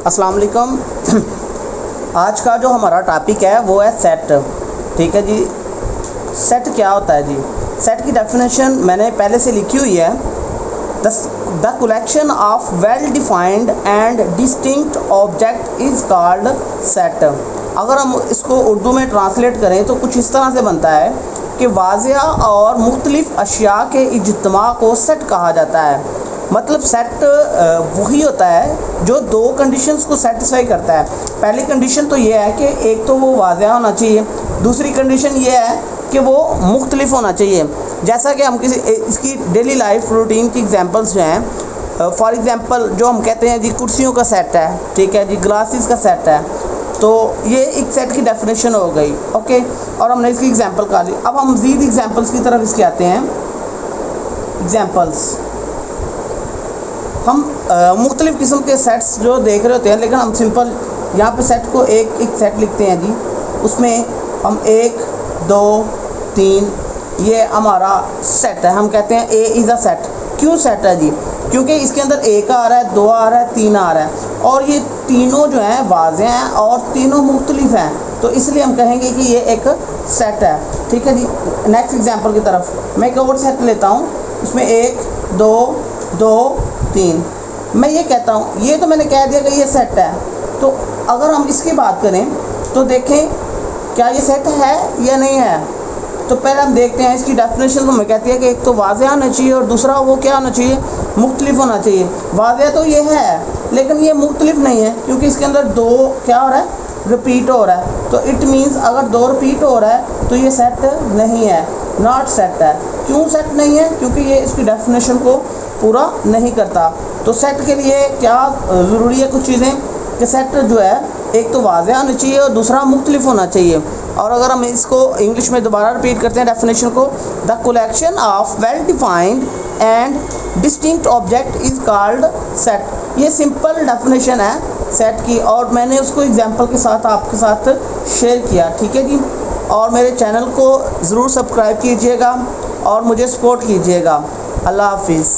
अस्सलाम वालेकुम। आज का जो हमारा टॉपिक है वो है सेट। ठीक है जी। सेट क्या होता है जी? सेट की डेफिनेशन मैंने पहले से लिखी हुई है। The collection of well defined and distinct object is called set. अगर हम इसको उर्दू में ट्रांसलेट करें तो कुछ इस तरह से बनता है कि वाज़िया और मुख्तलिफ अशिया के इज्तिमा को सेट कहा जाता है। मतलब सेट वही होता है जो दो कंडीशंस को सेटिस्फाई करता है। पहली कंडीशन तो ये है कि एक तो वो वाज़िया होना चाहिए, दूसरी कंडीशन ये है कि वो मुख्तलिफ होना चाहिए। जैसा कि हम किसी इसकी डेली लाइफ रूटीन की एग्जांपल्स जो हैं, फॉर एग्जांपल जो हम कहते हैं जी कुर्सियों का सेट है, ठीक है जी, ग्लासेस का सेट है, तो ये एक सेट की डेफिनेशन हो गई। ओके, और हमने इसकी एग्जांपल कर ली। अब हम मज़ीद एग्जांपल्स की तरफ इसके आते हैं। एग्जांपल्स हम मुख्तलिफ़ किस्म के सेट्स जो देख रहे होते हैं, लेकिन हम सिंपल यहाँ पे सेट को एक सेट लिखते हैं जी। उसमें हम 1 2 3 ये हमारा सेट है। हम कहते हैं ए इज़ अ सेट। क्यों सेट है जी? क्योंकि इसके अंदर 1 आ रहा है, 2 आ रहा है, 3 आ रहा है, और ये तीनों जो हैं वाज़े हैं और तीनों मुख्तलिफ हैं, तो इसलिए हम कहेंगे कि ये एक सेट है। ठीक है जी। नेक्स्ट एग्जांपल की तरफ मैं एक और सेट लेता हूँ। उसमें 1 2 2 3। मैं ये कहता हूँ, ये तो मैंने कह दिया कि ये सेट है। तो अगर हम इसकी बात करें तो देखें क्या ये सेट है या नहीं है। तो पहले हम देखते हैं इसकी डेफिनेशन। तो मैं कहती है कि एक तो वाज़िया होना चाहिए और दूसरा वो क्या होना चाहिए, मुख्तलिफ होना चाहिए। वाज़िया तो ये है लेकिन ये मुख्तलिफ नहीं है, क्योंकि इसके अंदर 2 क्या हो रहा है, रिपीट हो रहा है। तो इट मीन्स अगर 2 रिपीट हो रहा है तो ये सेट नहीं है, नॉट सेट है। क्यों सेट नहीं है? क्योंकि ये इसकी डेफिनेशन को पूरा नहीं करता। तो सेट के लिए क्या ज़रूरी है? कुछ चीज़ें कि सेट जो है एक तो वाज़िया होना चाहिए और दूसरा मुख्तलिफ होना चाहिए। और अगर हम इसको इंग्लिश में दोबारा रिपीट करते हैं डेफिनेशन को, the collection of well defined and distinct object is called set. ये सिंपल डेफिनेशन है सेट की, और मैंने उसको एग्जांपल के साथ आपके साथ शेयर किया। ठीक है जी। और मेरे चैनल को ज़रूर सब्सक्राइब कीजिएगा और मुझे सपोर्ट कीजिएगा। अल्लाह हाफिज़।